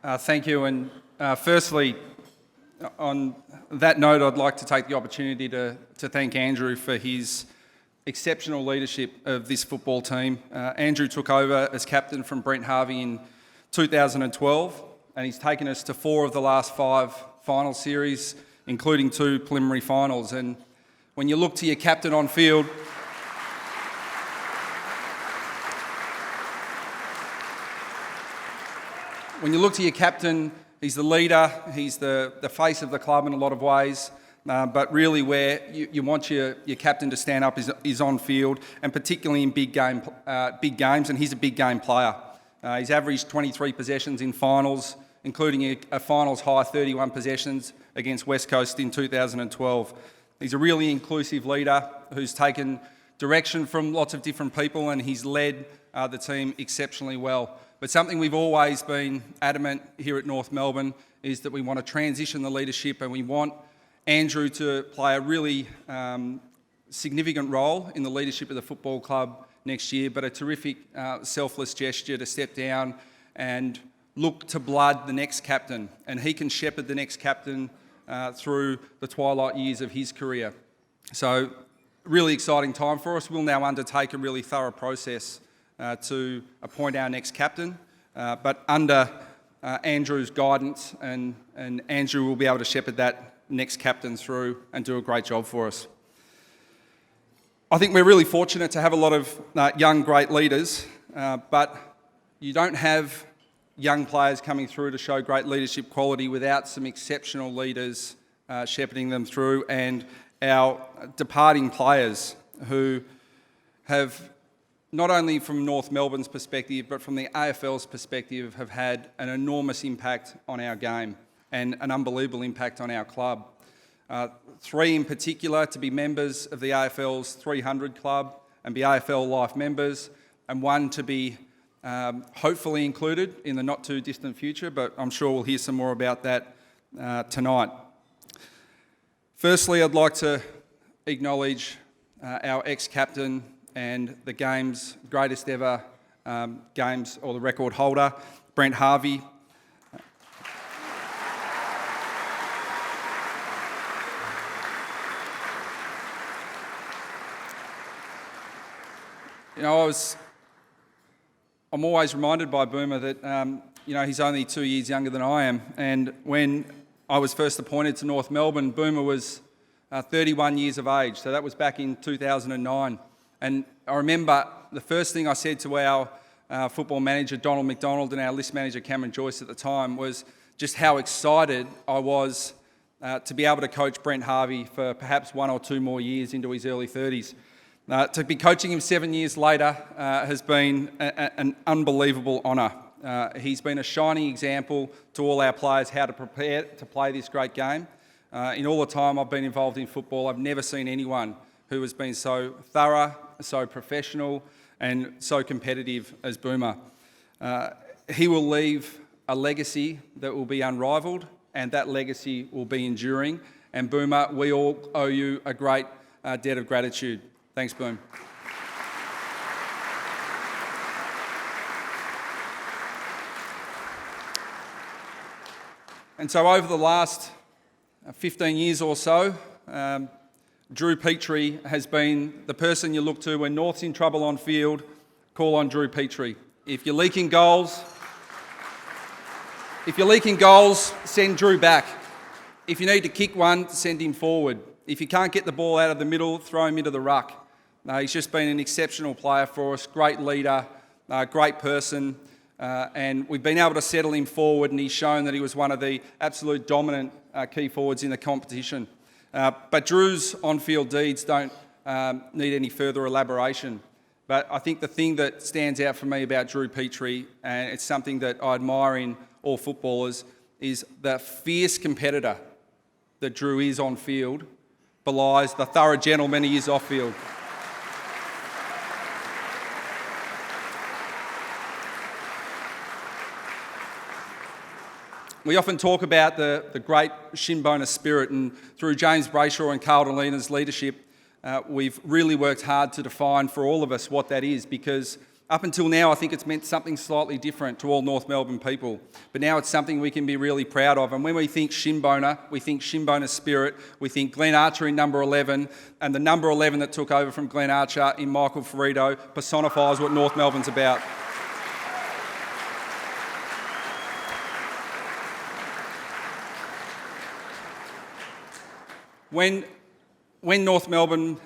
Thank you. And firstly, on that note, I'd like to take the opportunity to thank Andrew for his exceptional leadership of this football team. Andrew took over as captain from Brent Harvey in 2012, and he's taken us to 4 of the last 5 final series, including 2 preliminary finals. And when you look to your captain on field, he's the leader, he's the face of the club in a lot of ways, but really where you want your captain to stand up is on field, and particularly in big games, and he's a big game player. He's averaged 23 possessions in finals, including a finals high 31 possessions against West Coast in 2012. He's a really inclusive leader who's taken direction from lots of different people, and he's led the team exceptionally well. But something we've always been adamant here at North Melbourne is that we want to transition the leadership, and we want Andrew to play a really significant role in the leadership of the football club next year, but a terrific selfless gesture to step down and look to blood the next captain, and he can shepherd the next captain through the twilight years of his career. So, really exciting time for us. We'll now undertake a really thorough process to appoint our next captain, but under Andrew's guidance, and Andrew will be able to shepherd that next captain through and do a great job for us. I think we're really fortunate to have a lot of young, great leaders, but you don't have young players coming through to show great leadership quality without some exceptional leaders shepherding them through, and our departing players who have, not only from North Melbourne's perspective, but from the AFL's perspective, have had an enormous impact on our game and an unbelievable impact on our club. 3 in particular to be members of the AFL's 300 Club and be AFL Life members, and 1 to be hopefully included in the not too distant future, but I'm sure we'll hear some more about that tonight. Firstly, I'd like to acknowledge our ex-captain and the game's greatest ever games, or the record holder, Brent Harvey. You know, I'm always reminded by Boomer that he's only 2 years younger than I am, and when I was first appointed to North Melbourne, Boomer was 31 years of age, so that was back in 2009. And I remember the first thing I said to our football manager, Donald McDonald, and our list manager, Cameron Joyce, at the time, was just how excited I was to be able to coach Brent Harvey for perhaps 1 or 2 more years into his early 30s. To be coaching him 7 years later has been an unbelievable honour. He's been a shining example to all our players how to prepare to play this great game. In all the time I've been involved in football, I've never seen anyone who has been so thorough, so professional, and so competitive as Boomer. He will leave a legacy that will be unrivalled, and that legacy will be enduring. And Boomer, we all owe you a great debt of gratitude. Thanks, Boom. And so over the last 15 years or so, Drew Petrie has been the person you look to when North's in trouble on field. Call on Drew Petrie. If you're leaking goals, send Drew back. If you need to kick one, send him forward. If you can't get the ball out of the middle, throw him into the ruck. He's just been an exceptional player for us, great leader, great person, and we've been able to settle him forward, and he's shown that he was one of the absolute dominant key forwards in the competition. But Drew's on-field deeds don't need any further elaboration. But I think the thing that stands out for me about Drew Petrie, and it's something that I admire in all footballers, is the fierce competitor that Drew is on-field belies the thorough gentleman he is off-field. We often talk about the great shinboner spirit, and through James Brayshaw and Carlton Lena's leadership, we've really worked hard to define for all of us what that is, because Up until now, I think it's meant something slightly different to all North Melbourne people, but now it's something we can be really proud of. And when we think Shinboner, we think Shinboner spirit, we think Glenn Archer in number 11, and the number 11 that took over from Glenn Archer in Michael Ferrito personifies what North Melbourne's about. When North Melbourne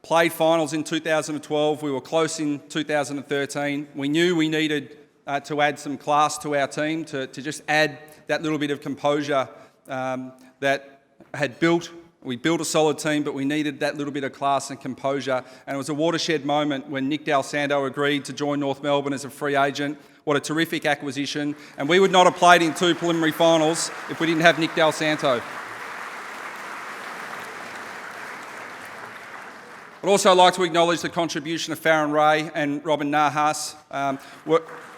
played finals in 2012, we were close in 2013. We knew we needed to add some class to our team, to just add that little bit of composure that had built. We built a solid team, but we needed that little bit of class and composure. And it was a watershed moment when Nick Dal Santo agreed to join North Melbourne as a free agent. What a terrific acquisition. And we would not have played in 2 preliminary finals if we didn't have Nick Dal Santo. I'd also like to acknowledge the contribution of Farron Ray and Robin Nahas.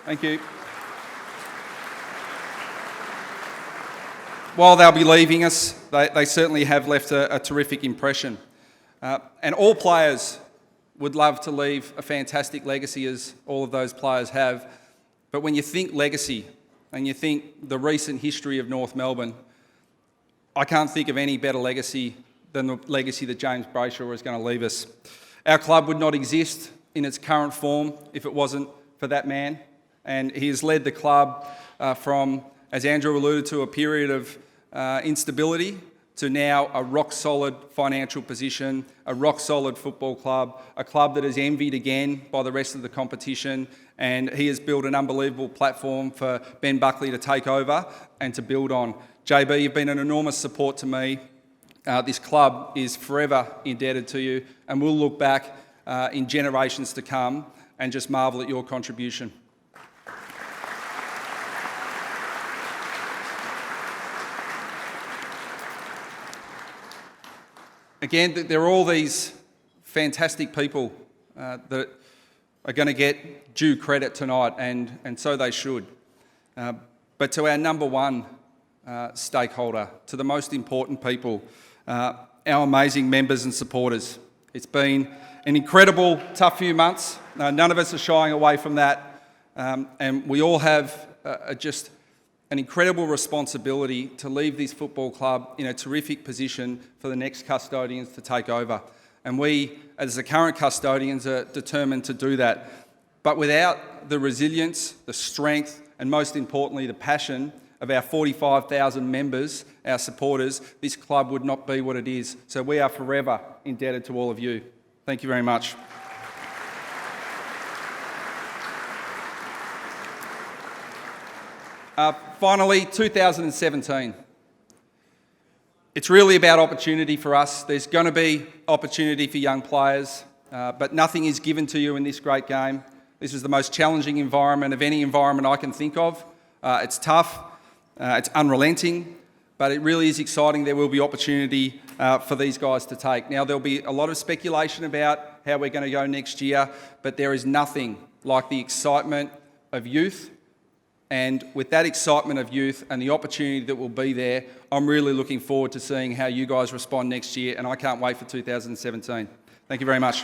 Thank you. While they'll be leaving us, they certainly have left a terrific impression. And all players would love to leave a fantastic legacy, as all of those players have. But when you think legacy and you think the recent history of North Melbourne, I can't think of any better legacy than the legacy that James Brayshaw is going to leave us. Our club would not exist in its current form if it wasn't for that man. And he has led the club from, as Andrew alluded to, a period of instability to now a rock-solid financial position, a rock-solid football club, a club that is envied again by the rest of the competition, and he has built an unbelievable platform for Ben Buckley to take over and to build on. JB, you've been an enormous support to me. This club is forever indebted to you, and we'll look back in generations to come and just marvel at your contribution. Again, there are all these fantastic people that are going to get due credit tonight, and so they should. But to our number one stakeholder, to the most important people, our amazing members and supporters. It's been an incredible, tough few months. None of us are shying away from that. And we all have just an incredible responsibility to leave this football club in a terrific position for the next custodians to take over. And we, as the current custodians, are determined to do that. But without the resilience, the strength, and most importantly, the passion of our 45,000 members, our supporters, this club would not be what it is. So we are forever indebted to all of you. Thank you very much. Finally, 2017. It's really about opportunity for us. There's going to be opportunity for young players, but nothing is given to you in this great game. This is the most challenging environment of any environment I can think of. It's tough. It's unrelenting, but it really is exciting. There will be opportunity for these guys to take. Now, there'll be a lot of speculation about how we're going to go next year, but there is nothing like the excitement of youth. And with that excitement of youth and the opportunity that will be there, I'm really looking forward to seeing how you guys respond next year, and I can't wait for 2017. Thank you very much.